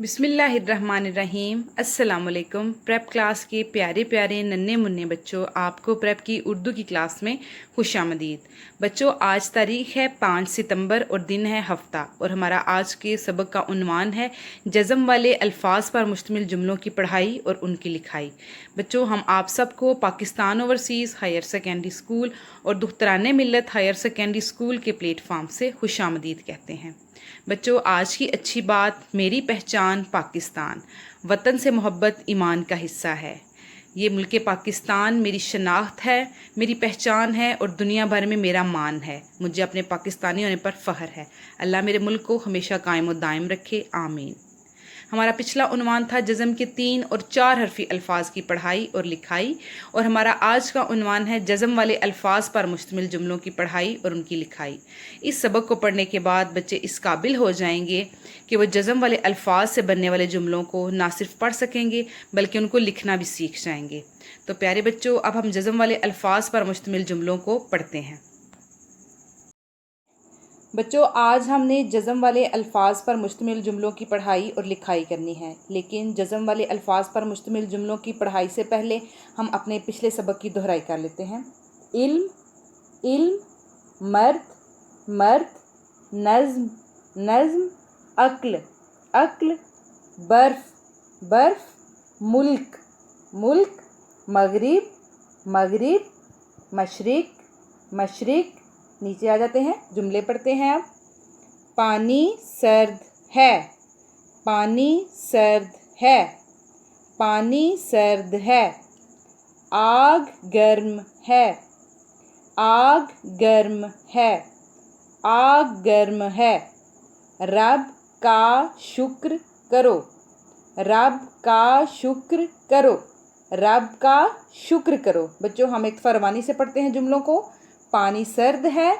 बिस्मिल्लाहिर्रहमानिर्रहीम। अस्सलाम वालेकुम। प्रेप क्लास के प्यारे प्यारे नन्हे मुन्ने बच्चों, आपको प्रेप की उर्दू की क्लास में खुशामदीद। बच्चों, आज तारीख़ है 5 सितंबर और दिन है हफ्ता, और हमारा आज के सबक का उन्वान है जज़म वाले अल्फाज पर मुश्तमिल जुमलों की पढ़ाई और उनकी लिखाई। बच्चों, हम आप सबको Pakistan Overseas Higher Secondary School और Dukhtaran Millat Higher Secondary School के प्लेटफार्म से खुशामदीद कहते हैं। बच्चों, आज की अच्छी बात, मेरी पहचान पाकिस्तान, वतन से मोहब्बत ईमान का हिस्सा है। ये मुल्क पाकिस्तान मेरी शनाख्त है, मेरी पहचान है और दुनिया भर में मेरा मान है। मुझे अपने पाकिस्तानी होने पर फ़ख्र है। अल्लाह मेरे मुल्क को हमेशा कायम और दायम रखे, आमीन। हमारा पिछला उन्वान था जज़म के 3 और 4 हरफी अल्फाज की पढ़ाई और लिखाई, और हमारा आज का उन्वान है जज़म वाले अल्फाज पर मुश्तमिल जुमलों की पढ़ाई और उनकी लिखाई। इस सबक को पढ़ने के बाद बच्चे इस काबिल हो जाएंगे कि वो जज़म वाले अल्फाज से बनने वाले जुमलों को ना सिर्फ पढ़ सकेंगे बल्कि उनको लिखना भी सीख जाएंगे। तो प्यारे बच्चों, अब हम जज़म वाले अल्फाज पर मुश्तमिल जुमलों को पढ़ते हैं। बच्चों, आज हमने जज़म वाले अल्फाज पर मुश्तमिल जुमलों की पढ़ाई और लिखाई करनी है, लेकिन जज़म वाले अल्फाज पर मुश्तमिल जुमलों की पढ़ाई से पहले हम अपने पिछले सबक की दोहराई कर लेते हैं। इल्म, इल्म, मर्द, मर्द, नज़्म, नज़्म, अक्ल, अक्ल, बर्फ़, बर्फ़, मुल्क, मुल्क, मगरिब, मगरिब, मशरिक, मशरिक। नीचे आ जाते हैं, जुमले पढ़ते हैं अब। पानी सर्द है, पानी सर्द है, पानी सर्द है। आग गर्म है, आग गर्म है, आग गर्म है। रब का शुक्र करो, रब का शुक्र करो, रब का शुक्र करो। बच्चों, हम एक फरमानी से पढ़ते हैं जुमलों को। पानी सर्द है,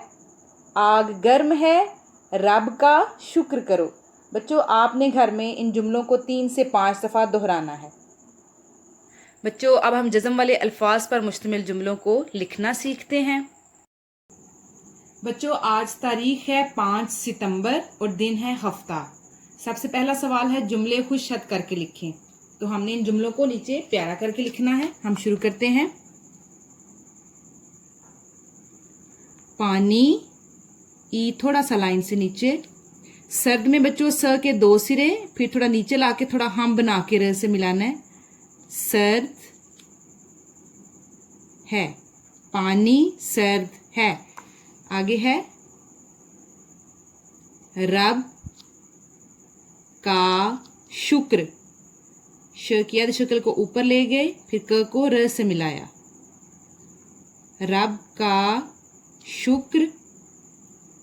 आग गर्म है, रब का शुक्र करो। बच्चों, आपने घर में इन जुमलों को 3 से 5 दफ़ा दोहराना है। बच्चों, अब हम जज़म वाले अल्फाज पर मुश्तमिल जुमलों को लिखना सीखते हैं। बच्चों, आज तारीख है 5 सितंबर और दिन है हफ्ता। सबसे पहला सवाल है जुमले खुशहद करके लिखें। तो हमने इन जुमलों को नीचे प्यारा करके लिखना है। हम शुरू करते हैं। पानी, ई थोड़ा सा लाइन से नीचे। सर्द में बच्चों स के 2 सिरे, फिर थोड़ा नीचे लाके थोड़ा हम बना के र से मिलाना है। सर्द है, पानी सर्द है। आगे है रब का शुक्र। श की आधी शक्ल को ऊपर ले गए, फिर क को र से मिलाया। रब का शुक्र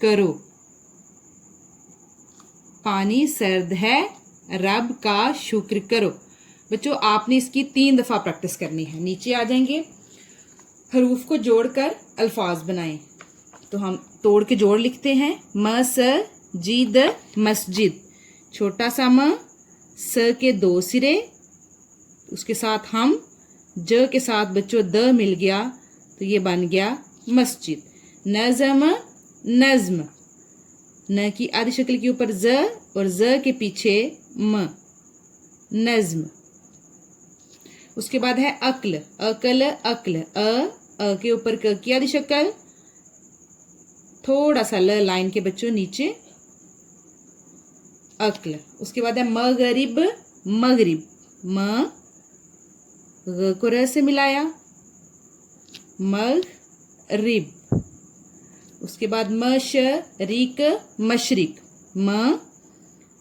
करो। पानी सर्द है, रब का शुक्र करो। बच्चों, आपने इसकी 3 दफ़ा प्रैक्टिस करनी है। नीचे आ जाएंगे, हरूफ को जोड़कर अल्फाज बनाएं। तो हम तोड़ के जोड़ लिखते हैं। मस्जिद, मस्जिद। छोटा सा म, स के 2 सिरे, उसके साथ हम, ज के साथ बच्चों द मिल गया तो ये बन गया मस्जिद। नज़म, नज़्म। न की आधी शक्ल के ऊपर ज और ज के पीछे म, नज़्म। उसके बाद है अक्ल, अकल, अक्ल। अ के ऊपर क की आधी शक्ल, थोड़ा सा ल लाइन के बच्चों नीचे, अक्ल। उसके बाद है मगरिब, मगरिब। म ग को र से मिलाया, मगरिब। उसके बाद मशरिक, मशरिक। म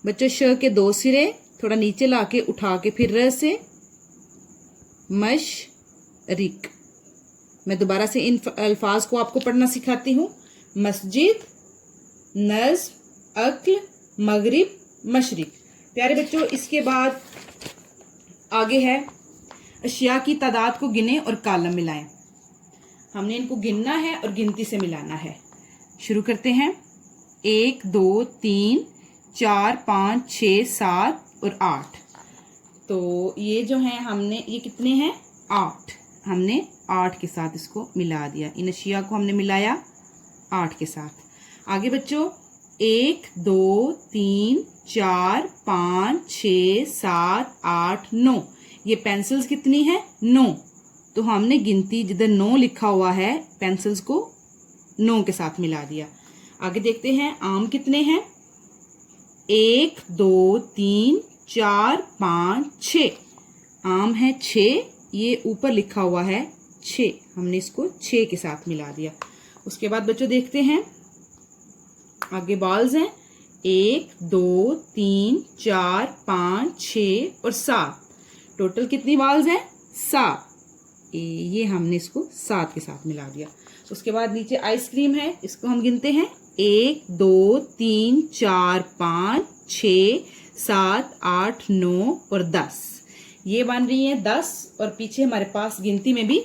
बच्चों श के 2 सिरे, थोड़ा नीचे लाके उठा के फिर र से, मशरिक। मैं दोबारा से इन अल्फाज को आपको पढ़ना सिखाती हूँ। मस्जिद, नज़्म, अक्ल, मगरिब, मशरिक। प्यारे बच्चों, इसके बाद आगे है अशिया की तादाद को गिने और कालम मिलाएं। हमने इनको गिनना है और गिनती से मिलाना है। शुरू करते हैं। 1, 2, 3, 4, 5, 6, 7 और 8। तो ये जो है हमने, ये कितने हैं? 8। हमने 8 के साथ इसको मिला दिया। इन अशिया को हमने मिलाया 8 के साथ। आगे बच्चों 1, 2, 3, 4 5 6 7 8 9। ये पेंसिल्स कितनी है? 9। तो हमने गिनती जिधर 9 लिखा हुआ है पेंसिल्स को 9 के साथ मिला दिया। आगे देखते हैं आम कितने हैं। 1 2 3 4 5 6। आम है 6, ये ऊपर लिखा हुआ है 6, हमने इसको 6 के साथ मिला दिया। उसके बाद बच्चों देखते हैं आगे बॉल्स हैं 1 2 3 4 5 6 और 7। टोटल कितनी बॉल्स हैं? 7। ये हमने इसको 7 के साथ मिला दिया। उसके बाद नीचे आइसक्रीम है, इसको हम गिनते हैं 1 2 3 4 5 6 7 8 9 और 10। ये बन रही है 10 और पीछे हमारे पास गिनती में भी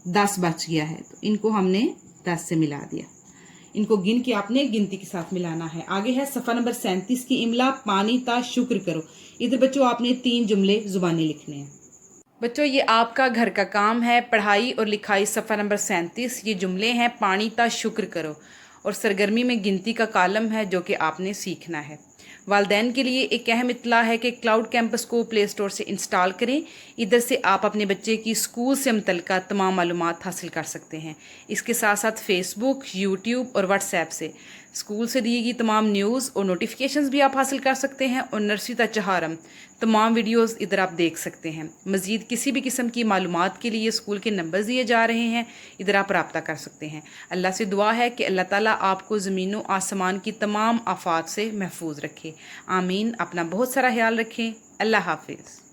10 बच गया है, तो इनको हमने 10 से मिला दिया। इनको गिन के आपने गिनती के साथ मिलाना है। आगे है सफ़ा नंबर 37 की इमला, पानी ता शुक्र करो। इधर बच्चों आपने 3 जुमले जुबानी लिखने हैं। बच्चों ये आपका घर का काम है, पढ़ाई और लिखाई सफ़ा नंबर 37। ये जुमले हैं पानी ता शुक्र करो और सरगर्मी में गिनती का कालम है जो कि आपने सीखना है। वालिदैन के लिए एक अहम इत्तला है कि क्लाउड कैंपस को प्ले स्टोर से इंस्टॉल करें। इधर से आप अपने बच्चे की स्कूल से मुतल्लिका तमाम मालूमात हासिल कर सकते हैं। इसके साथ साथ फेसबुक, यूट्यूब और व्हाट्सएप से स्कूल से दी गई तमाम न्यूज़ और नोटिफिकेशंस भी आप हासिल कर सकते हैं और नर्सरी तक चहारम तमाम वीडियोस इधर आप देख सकते हैं। मज़ीद किसी भी किस्म की मालूमात के लिए स्कूल के नंबर दिए जा रहे हैं, इधर आप रब्ता कर सकते हैं। अल्लाह से दुआ है कि अल्लाह ताला आपको ज़मीन व आसमान की तमाम आफात से महफूज रखे। आमीन। अपना बहुत सारा ख्याल रखें। अल्लाह हाफिज़।